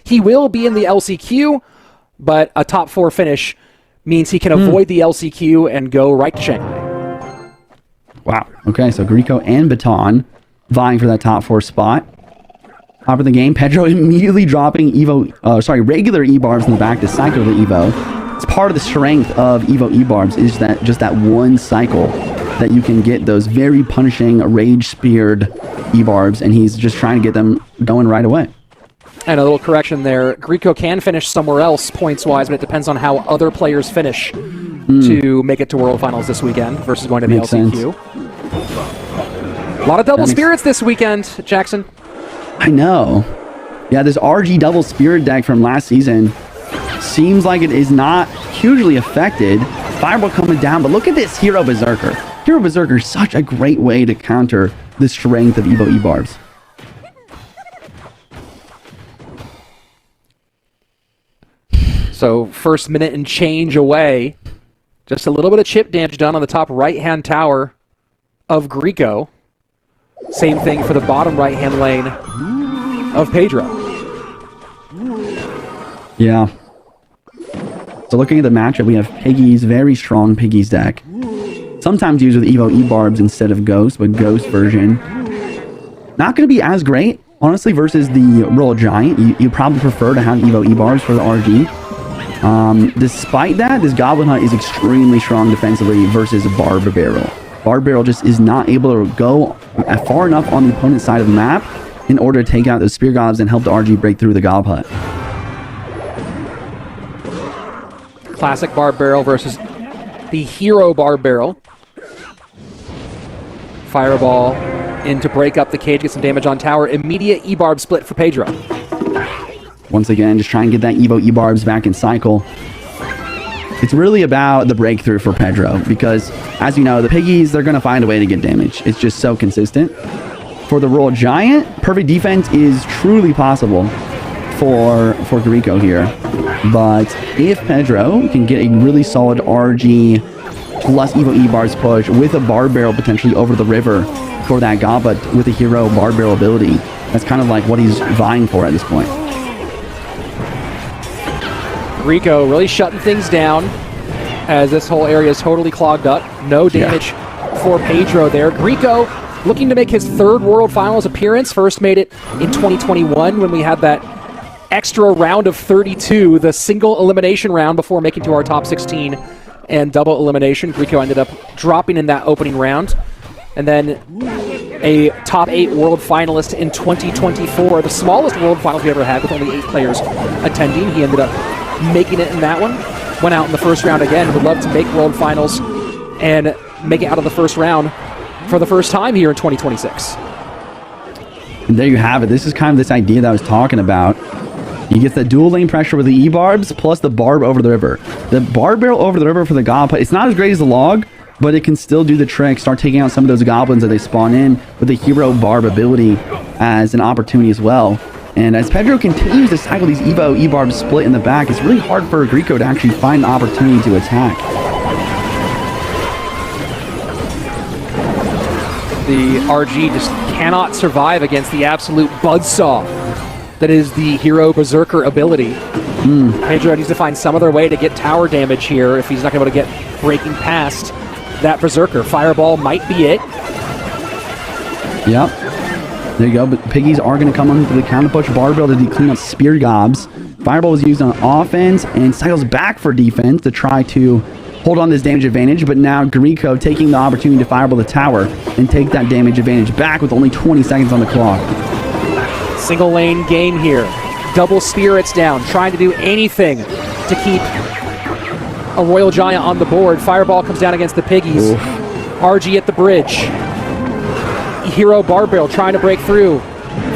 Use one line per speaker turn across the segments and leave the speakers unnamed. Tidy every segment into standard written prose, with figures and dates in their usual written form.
He will be in the LCQ, but a top 4 finish means he can avoid the LCQ and go right to Shanghai.
Wow. Okay, so Guriko and Baton vying for that top 4 spot. Top of the game, Pedro immediately dropping regular E-barbs in the back to cycle the Evo. It's part of the strength of Evo E-barbs is that just that one cycle that you can get those very punishing rage-speared E-barbs, and he's just trying to get them going right away.
And a little correction there. Guriko can finish somewhere else points-wise, but it depends on how other players finish to make it to World Finals this weekend versus going to the LCQ. A lot of double spirits this weekend, Jackson.
I know. Yeah, this RG double spirit deck from last season seems like it is not hugely affected. Fireball coming down, but look at this Hero Berserker. Hero Berserker is such a great way to counter the strength of Evo E-barbs.
So first minute and change away. Just a little bit of chip damage done on the top right-hand tower of Guriko. Same thing for the bottom right-hand lane of Pedro.
Yeah. So looking at the matchup, we have Piggy's very strong Piggy's deck. Sometimes used with Evo E-barbs instead of Ghost, but Ghost version not going to be as great, honestly, versus the Royal Giant. You probably prefer to have Evo E-barbs for the RG. Despite that, this Goblin Hunt is extremely strong defensively versus Barb Barrel. Barb Barrel just is not able to go far enough on the opponent's side of the map in order to take out those Spear Gobs and help the RG break through the Gob Hut.
Classic Barb Barrel versus the Hero Barb Barrel. Fireball in to break up the cage, get some damage on tower. Immediate E-barb split for Pedro.
Once again, just try and get that Evo E-barbs back in cycle. It's really about the breakthrough for Pedro because, as you know, the Piggies, they're going to find a way to get damage. It's just so consistent. For the Royal Giant, perfect defense is truly possible for Guriko here. But if Pedro can get a really solid RG plus Evo E-bars push with a Barb Barrel potentially over the river for that Gaba with a Hero Barb Barrel ability, that's kind of like what he's vying for at this point.
Guriko really shutting things down as this whole area is totally clogged up. No damage for Pedro there. Guriko looking to make his 3rd World Finals appearance. First made it in 2021 when we had that extra round of 32, the single elimination round before making to our top 16 and double elimination. Guriko ended up dropping in that opening round. And then a top 8 world finalist in 2024, the smallest world finals we ever had with only 8 players attending. He ended up making it in that one. Went out in the first round again. Would love to make world finals and make it out of the first round for the first time here in 2026.
And there you have it. This is kind of this idea that I was talking about. He gets the dual lane pressure with the E-barbs plus the Barb over the river. The Barb Barrel over the river for the Goblin, it's not as great as the Log, but it can still do the trick, start taking out some of those Goblins that they spawn in with the Hero Barb ability as an opportunity as well. And as Pedro continues to cycle these Evo E-barbs split in the back, it's really hard for Guriko to actually find an opportunity to attack.
The RG just cannot survive against the absolute buzzsaw that is the Hero Berserker ability. Pedro needs to find some other way to get tower damage here if he's not able to get breaking past that Berserker. Fireball might be it.
Yep. There you go. But Piggies are going to come onto the counter push Barbell to clean up Spear Gobs. Fireball was used on offense and cycles back for defense to try to hold on this damage advantage. But now Guriko taking the opportunity to fireball the tower and take that damage advantage back with only 20 seconds on the clock.
Single lane game here. Double spirits down, trying to do anything to keep a Royal Giant on the board. Fireball comes down against the Piggies.
Oof.
RG at the bridge. Hero Barb Barrel trying to break through.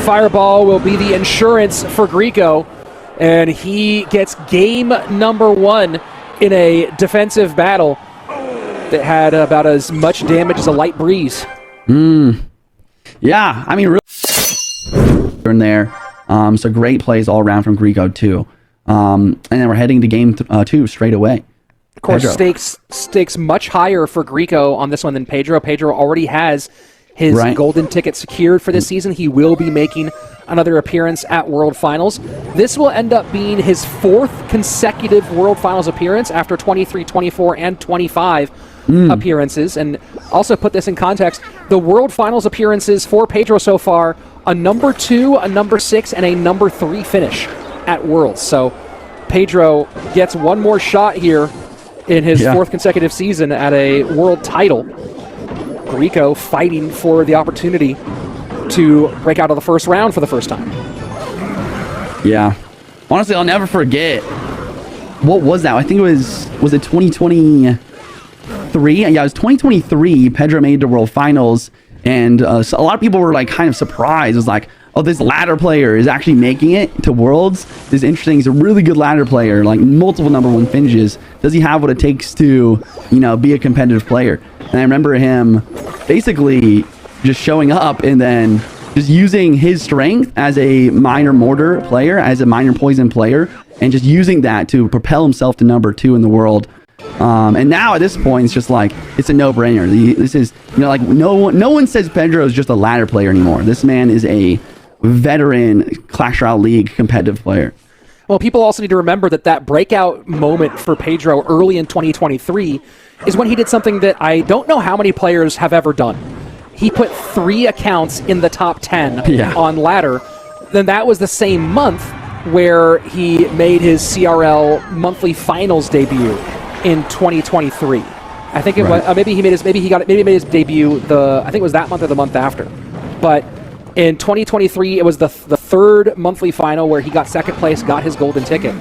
Fireball will be the insurance for Guriko, and he gets game number 1 in a defensive battle that had about as much damage as a light breeze.
Yeah, I mean, really in there. So great plays all around from Guriko too. And then we're heading to game 2 straight away.
Of course, stakes much higher for Guriko on this one than Pedro. Pedro already has his golden ticket secured for this season. He will be making another appearance at World Finals. This will end up being his 4th consecutive World Finals appearance after 23, 24, and 25 appearances. And also put this in context, the World Finals appearances for Pedro so far, a number 2, a number 6, and a number 3 finish at Worlds. So Pedro gets one more shot here in his 4th consecutive season at a world title. Guriko fighting for the opportunity to break out of the first round for the first time.
Yeah. Honestly, I'll never forget. What was that? I think it was it 2023? Yeah, it was 2023. Pedro made the World Finals, and so a lot of people were like kind of surprised. It was like, oh, this ladder player is actually making it to Worlds. This is interesting. He's a really good ladder player, like multiple number 1 finishes. Does he have what it takes to, be a competitive player? And I remember him basically just showing up and then just using his strength as a minor mortar player, as a minor poison player, and just using that to propel himself to number 2 in the world. And now at this point, it's just like, it's a no-brainer. This is, like no one says Pedro is just a ladder player anymore. This man is a veteran Clash Royale League competitive player.
Well, people also need to remember that breakout moment for Pedro early in 2023 is when he did something that I don't know how many players have ever done. He put 3 accounts in the top 10 on ladder. Then that was the same month where he made his CRL monthly finals debut in 2023. I think it was maybe he made his debut I think it was that month or the month after. But in 2023, it was the 3rd monthly final where he got 2nd place, got his golden ticket.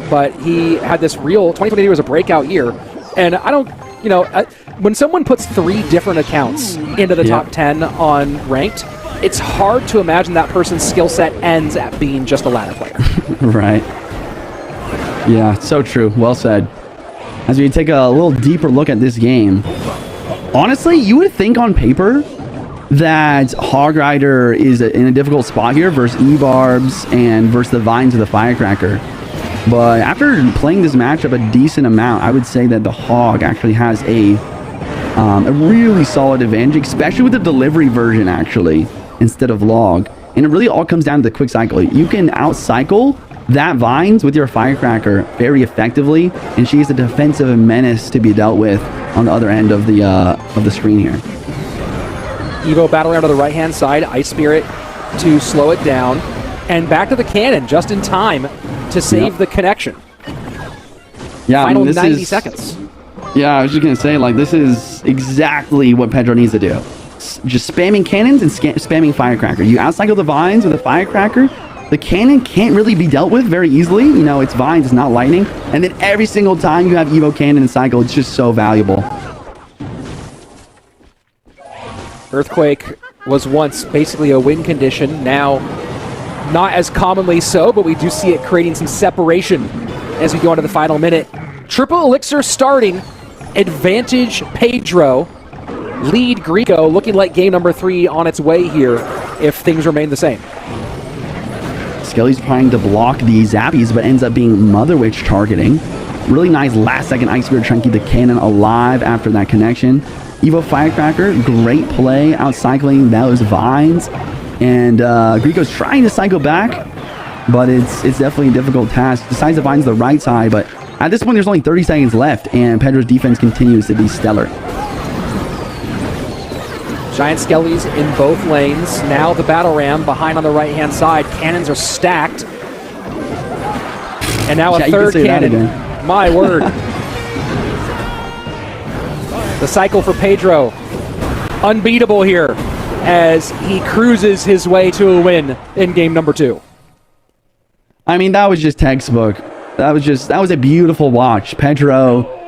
But he had this 2023 was a breakout year. And I don't, when someone puts 3 different accounts into the top 10 on ranked, it's hard to imagine that person's skill set ends at being just a ladder player.
Right. Yeah, so true. Well said. As we take a little deeper look at this game, honestly, you would think on paper that Hog Rider is in a difficult spot here versus E-Barbs and versus the Vines of the Firecracker. But after playing this matchup a decent amount, I would say that the Hog actually has a really solid advantage, especially with the delivery version actually, instead of log. And it really all comes down to the quick cycle. You can out-cycle that Vines with your Firecracker very effectively, and she is a defensive menace to be dealt with on the other end of the screen here.
Evo battling out of the right-hand side, Ice Spirit to slow it down, and back to the cannon just in time to save the connection.
Yeah,
Final 90 seconds.
Yeah, I was just going to say, like, this is exactly what Pedro needs to do. Just spamming cannons and spamming Firecracker. You outcycle the Vines with a Firecracker. The cannon can't really be dealt with very easily. It's Vines, it's not lightning. And then every single time you have Evo Cannon and cycle, it's just so valuable.
Earthquake was once basically a win condition. Now, not as commonly so, but we do see it creating some separation as we go into the final minute. Triple Elixir starting. Advantage Pedro. Lead Guriko, looking like game number 3 on its way here if things remain the same.
Skelly's trying to block the Zappies, but ends up being Mother Witch targeting. Really nice last-second Ice Spirit trying to keep the cannon alive after that connection. Evo Firecracker, great play, out-cycling those Vines. And Guriko's trying to cycle back, but it's definitely a difficult task. Decides the Vines the right side, but at this point there's only 30 seconds left, and Pedro's defense continues to be stellar.
Giant Skellies in both lanes. Now the Battle Ram behind on the right-hand side. Cannons are stacked. And now a third cannon. My word. The cycle for Pedro. Unbeatable here as he cruises his way to a win in game number 2.
I mean, that was just textbook. That was a beautiful watch. Pedro,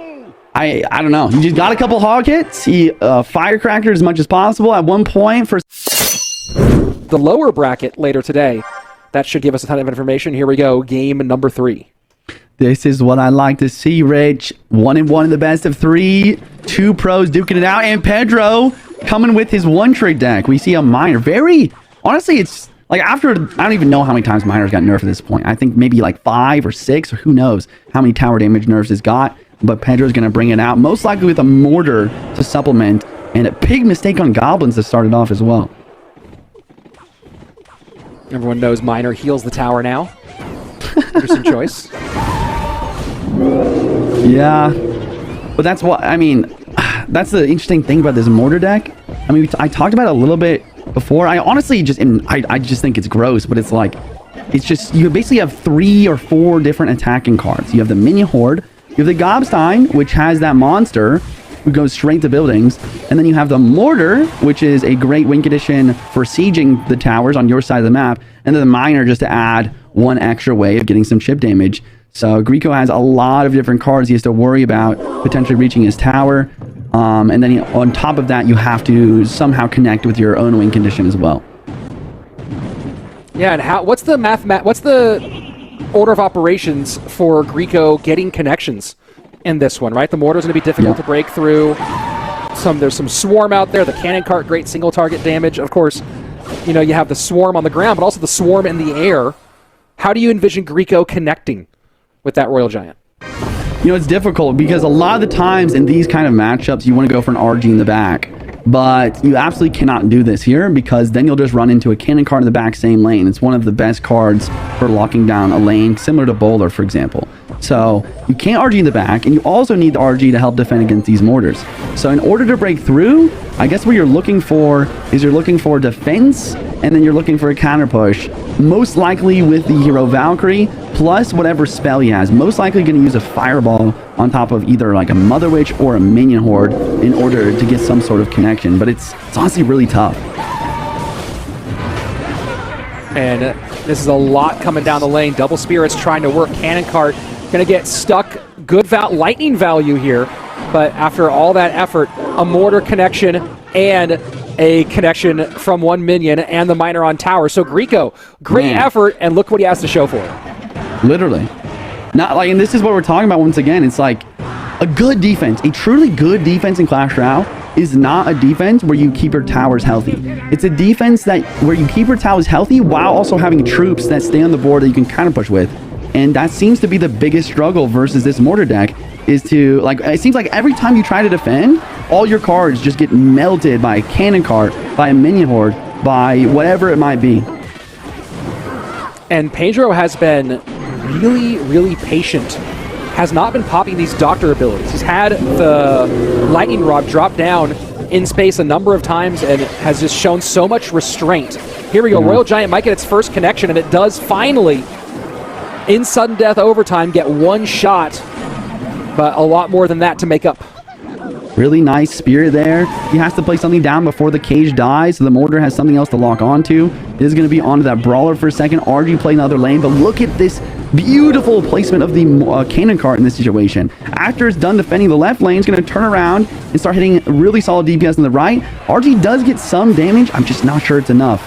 I don't know. He just got a couple hog hits. He Firecracker as much as possible at one point for
the lower bracket later today. That should give us a ton of information. Here we go. Game number 3.
This is what I like to see, Rich. 1-1 in the best of 3. 2 pros duking it out. And Pedro coming with his one-trick deck. We see a Miner. Honestly, it's like after, I don't even know how many times Miner's got nerfed at this point. I think maybe like 5 or 6, or who knows how many tower damage nerfs it's got. But Pedro's going to bring it out, most likely with a Mortar to supplement And a big mistake on Goblins to start it off as well.
Everyone knows Miner heals the tower now. Interesting choice.
Yeah. But that's what, I mean, that's the interesting thing about this mortar deck. I mean, I talked about it a little bit before. I honestly just, I just think it's gross, but it's like, it's just, you basically have 3 or 4 different attacking cards. You have the Minion Horde, you have the Gobstein, which has that monster who goes straight to buildings, and then you have the Mortar, which is a great win condition for sieging the towers on your side of the map, and then the Miner just to add 1 extra way of getting some chip damage. So Guriko has a lot of different cards he has to worry about potentially reaching his tower, and then on top of that, you have to somehow connect with your own win condition as well.
Yeah, and what's the order of operations for Guriko getting connections in this one, right? The mortar's going to be difficult to break through. There's some swarm out there. The cannon cart, great single target damage. Of course, you know, you have the swarm on the ground, but also the swarm in the air. How do you envision Guriko connecting with that Royal Giant?
You know, it's difficult because a lot of the times in these kind of matchups, you want to go for an RG in the back. But you absolutely cannot do this here because then you'll just run into a cannon card in the back same lane. It's one of the best cards for locking down a lane, similar to Bowler, for example. So you can't RG in the back, and you also need the RG to help defend against these mortars. So in order to break through, I guess what you're looking for is defense, and then you're looking for a counter push. Most likely with the hero Valkyrie, plus whatever spell he has. Most likely going to use a Fireball on top of either like a Mother Witch or a Minion Horde in order to get some sort of connection. But it's honestly really tough.
And this is a lot coming down the lane. Double Spirits trying to work. Cannon Cart going to get stuck. Good lightning value here. But after all that effort, a mortar connection and a connection from one minion and the miner on tower. So Guriko, great effort, and look what he has to show for it.
Literally. Not like, and this is what we're talking about once again. It's like a good defense, a truly good defense in Clash Royale is not a defense where you keep your towers healthy. It's a defense where you keep your towers healthy while also having troops that stay on the board that you can counter push with. And that seems to be the biggest struggle versus this mortar deck is to, like, it seems like every time you try to defend, all your cards just get melted by a cannon cart, by a minion horde, by whatever it might be.
And Pedro has been really, really patient. Has not been popping these doctor abilities. He's had the lightning rod drop down in space a number of times and has just shown so much restraint. Here we go. Royal Giant might get its first connection, and it does finally, in sudden death overtime, get one shot, but a lot more than that to make up.
Really nice spirit there. He has to play something down before the cage dies, so the mortar has something else to lock onto. This is going to be onto that brawler for a second. RG playing the other lane, but look at this beautiful placement of the cannon cart in this situation. After it's done defending the left lane, it's going to turn around and start hitting really solid DPS on the right. RG does get some damage. I'm just not sure it's enough.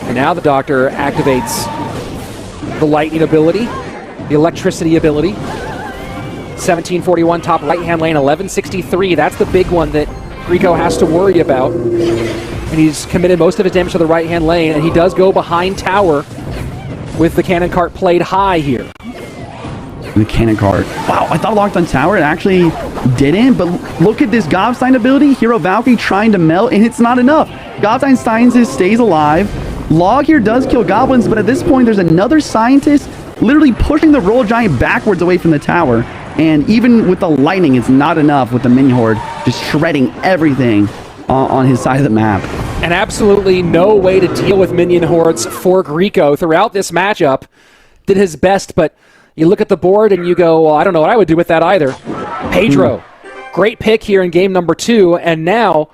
And now the doctor activates the lightning ability, the electricity ability. 1741 top right-hand lane, 1163. That's the big one that Guriko has to worry about. And he's committed most of his damage to the right-hand lane, and he does go behind tower with the cannon cart played high here.
The cannon cart. Wow, I thought it locked on tower. It actually didn't, but look at this Gobstein ability. Hero Valkyrie trying to melt, and it's not enough. Gobstein Scientist stays alive. Log here does kill goblins, but at this point, there's another scientist literally pushing the Royal Giant backwards away from the tower. And even with the lightning, it's not enough with the minion horde just shredding everything on his side of the map.
And absolutely no way to deal with minion hordes for Guriko throughout this matchup. Did his best, but you look at the board and you go, well, I don't know what I would do with that either. Pedro, great pick here in game number 2, and now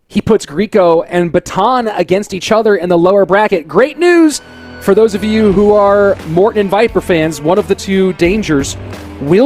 he puts Guriko and Baton against each other in the lower bracket. Great news for those of you who are Morton and Viper fans. One of the two dangers will